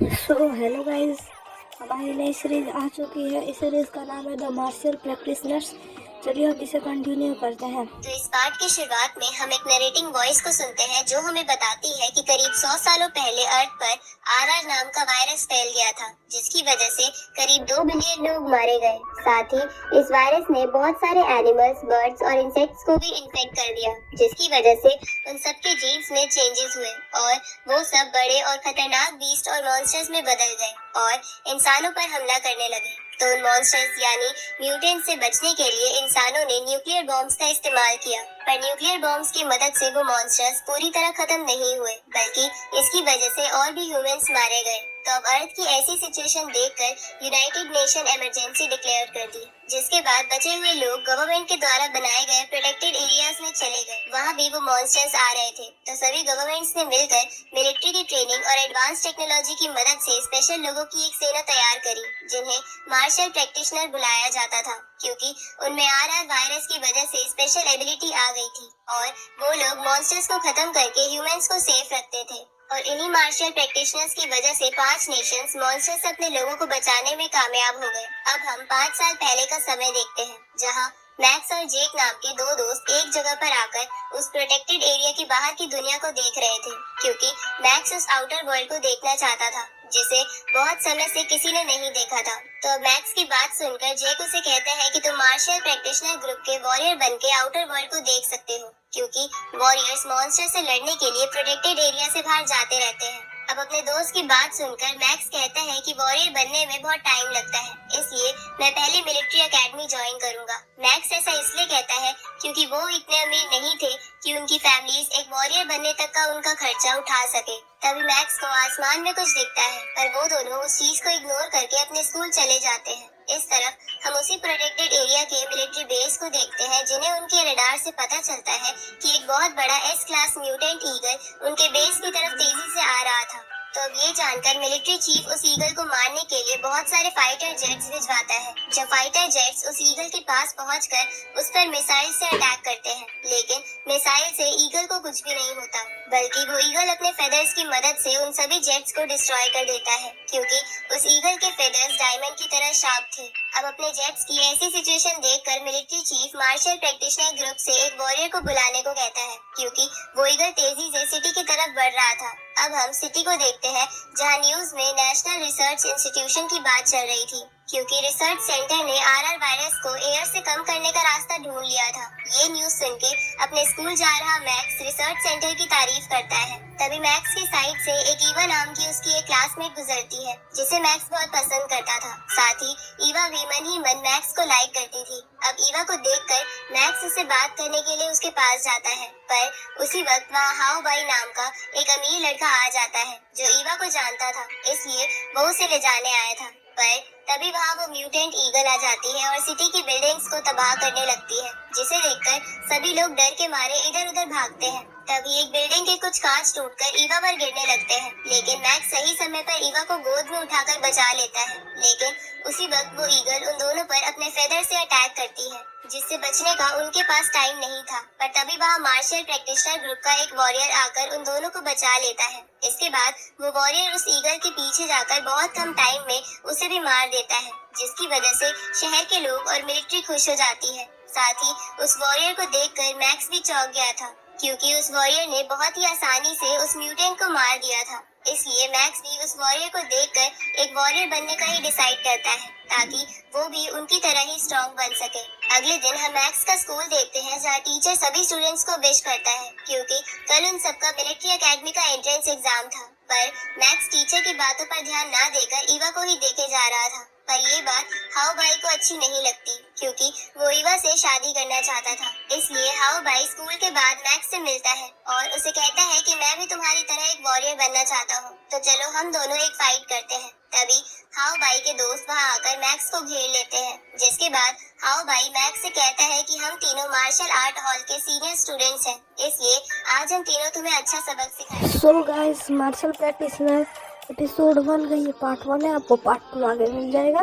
Hello guys, हमारी नई series आ चुकी है। इस सीरीज का नाम है द मार्शल प्रैक्टिशनर्स। चलिए अब इसे कंटिन्यू करते हैं। तो इस पार्ट की शुरुआत में हम एक नरेटिंग वॉइस को सुनते हैं जो हमें बताती है कि करीब 100 सालों पहले अर्थ पर आरआर नाम का वायरस फैल गया था, जिसकी वजह से करीब 2 बिलियन लोग मारे गए। साथ ही इस वायरस ने बहुत सारे एनिमल्स, बर्ड्स और इंसेक्ट्स को भी इन्फेक्ट कर दिया, जिसकी वजह से उन सबके जीन्स में चेंजेस हुए और वो सब बड़े और खतरनाक बीस्ट और मॉन्स्टर्स में बदल गए और इंसानों पर हमला करने लगे। तो उन मॉन्स्टर्स यानी म्यूटेंट से बचने के लिए इंसानों ने न्यूक्लियर बॉम्ब्स का इस्तेमाल किया। पर न्यूक्लियर बॉम्ब्स की मदद से वो मॉन्स्टर्स पूरी तरह खत्म नहीं हुए, बल्कि इसकी वजह से और भी ह्यूमंस मारे गए। तो अब अर्थ की ऐसी सिचुएशन देखकर यूनाइटेड नेशन इमरजेंसी डिक्लेयर कर दी, जिसके बाद बचे हुए लोग गवर्नमेंट के द्वारा बनाए गए प्रोटेक्टेड एरियाज में चले गए। वहाँ भी वो मॉन्स्टर्स आ रहे थे, तो सभी गवर्नमेंट्स ने मिलकर मिलिट्री की ट्रेनिंग और एडवांस टेक्नोलॉजी की मदद से स्पेशल लोगों की एक सेना तैयार करी, जिन्हें मार्शल प्रैक्टिशनर बुलाया जाता था, क्योंकि उनमें आरआर वायरस की वजह से स्पेशल एबिलिटी आ गई थी और वो लोग मॉन्स्टर्स को खत्म करके ह्यूमंस को सेफ रखते थे। और इन्हीं मार्शल प्रैक्टिशनर्स की वजह से 5 नेशंस मॉन्स्टर से अपने लोगों को बचाने में कामयाब हो गए। अब हम 5 साल पहले का समय देखते हैं, जहां मैक्स और जेक नाम के दो दोस्त एक जगह पर आकर उस प्रोटेक्टेड एरिया की बाहर की दुनिया को देख रहे थे, क्योंकि मैक्स उस आउटर वर्ल्ड को देखना चाहता था, जिसे बहुत समय से किसी ने नहीं देखा था। तो अब मैक्स की बात सुनकर जेक उसे कहता है कि तुम मार्शल प्रैक्टिशनर ग्रुप के वॉरियर बनके आउटर वर्ल्ड को देख सकते हो, क्योंकि वॉरियर्स मॉन्स्टर से लड़ने के लिए प्रोटेक्टेड एरिया से बाहर जाते रहते हैं। अब अपने दोस्त की बात सुनकर मैक्स कहता है कि वॉरियर बनने में बहुत टाइम लगता है, इसलिए मैं पहले मिलिट्री एकेडमी ज्वाइन करूंगा। मैक्स ऐसा इसलिए कहता है क्योंकि वो इतने अमीर नहीं थे कि उनकी फैमिलीज एक वॉरियर बनने तक का उनका खर्चा उठा सके। तभी मैक्स को आसमान में कुछ दिखता है, पर वो दोनों उस चीज को इग्नोर करके अपने स्कूल चले जाते हैं। इस तरफ हम उसी प्रोटेक्टेड एरिया के मिलिट्री बेस को देखते हैं, जिन्हें उनके रडार से पता चलता है कि एक बहुत बड़ा एस क्लास म्यूटेंट ईगल उनके बेस की तरफ तेजी से आ रहा था। तो अब ये जानकर मिलिट्री चीफ उस ईगल को मारने के लिए बहुत सारे फाइटर जेट्स भिजवाता है। जब फाइटर जेट्स उस ईगल के पास पहुंचकर उस पर मिसाइल से अटैक करते हैं, लेकिन मिसाइल से ईगल को कुछ भी नहीं होता, बल्कि वो ईगल अपने फेदर्स की मदद से उन सभी जेट्स को डिस्ट्रॉय कर देता है, क्योंकि उस ईगल के फेदर्स डायमंड की तरह शार्प थे। अब अपने जेट्स की ऐसी सिचुएशन देखकर military chief marshal practitioner group से एक वॉरियर को बुलाने को कहता है, क्योंकि वो ईगल तेजी से सिटी की तरफ बढ़ रहा था। अब हम सिटी को देखते हैं, जहां न्यूज में नेशनल रिसर्च इंस्टीट्यूशन की बात चल रही थी, क्योंकि रिसर्च सेंटर ने आरआर वायरस को एयर से कम करने का रास्ता ढूंढ लिया था। ये न्यूज सुन के अपने स्कूल जा रहा मैक्स रिसर्च सेंटर की तारीफ करता है। तभी मैक्स की साइड से एक ईवा नाम की उसकी एक क्लासमेट गुजरती है, जिसे मैक्स बहुत पसंद करता था। साथ ही ईवा भी मन ही मन मैक्स को लाइक करती थी। अब ईवा को देखकर मैक्स उससे बात करने के लिए उसके पास जाता है, पर उसी वक्त वहाँ हाउ बाई नाम का एक अमीर लड़का आ जाता है, जो ईवा को जानता था, इसलिए वो उसे ले जाने आया था। पर तभी वहाँ वो म्यूटेंट ईगल आ जाती है और सिटी की बिल्डिंग्स को तबाह करने लगती है, जिसे देखकर सभी लोग डर के मारे इधर उधर भागते हैं। तभी एक बिल्डिंग के कुछ कांच टूटकर ईवा पर गिरने लगते हैं, लेकिन मैक्स सही समय पर ईवा को गोद में उठाकर बचा लेता है। लेकिन उसी वक्त वो ईगल उन दोनों पर अपने फेदर से अटैक करती है, जिससे बचने का उनके पास टाइम नहीं था। पर तभी वहाँ मार्शल प्रैक्टिशनर ग्रुप का एक वॉरियर आकर उन दोनों को बचा लेता है। इसके बाद वो वॉरियर उस ईगल के पीछे जाकर बहुत कम टाइम में उसे भी मार देता है, जिसकी वजह से शहर के लोग और मिलिट्री खुश हो जाती है। साथ ही उस वॉरियर को देखकर मैक्स भी चौंक गया था, क्योंकि उस वॉरियर ने बहुत ही आसानी से उस म्यूटेंट को मार दिया था। इसलिए मैक्स भी उस वॉरियर को देखकर एक वॉरियर बनने का ही डिसाइड करता है, ताकि वो भी उनकी तरह ही स्ट्रॉन्ग बन सके। अगले दिन हम मैक्स का स्कूल देखते हैं, जहाँ टीचर सभी स्टूडेंट्स को विश करता है, क्योंकि कल उन सबका मिलिट्री एकेडमी का एंट्रेंस एग्जाम था। पर मैक्स टीचर की बातों पर ध्यान न देकर ईवा को ही देखे जा रहा था। पर ये बात हाउ बाई को अच्छी नहीं लगती, क्योंकि वो ईवा से शादी करना चाहता था। इसलिए हाउ बाई स्कूल के बाद मैक्स से मिलता है और उसे कहता है कि मैं भी तुम्हारी तरह एक वॉरियर बनना चाहता हूँ, तो चलो हम दोनों एक फाइट करते हैं। तभी हाउ बाई के दोस्त वहाँ आकर मैक्स को घेर लेते हैं, जिसके बाद हाउ बाई मैक्स से कहता है कि हम तीनों मार्शल आर्ट हॉल के सीनियर स्टूडेंट्स हैं, इसलिए आज हम तीनों तुम्हें अच्छा सबक सिखाएंगे। So guys, martial practitioner episode 1 का ये पार्ट 1 है। आपको पार्ट 2 आगे मिल जाएगा।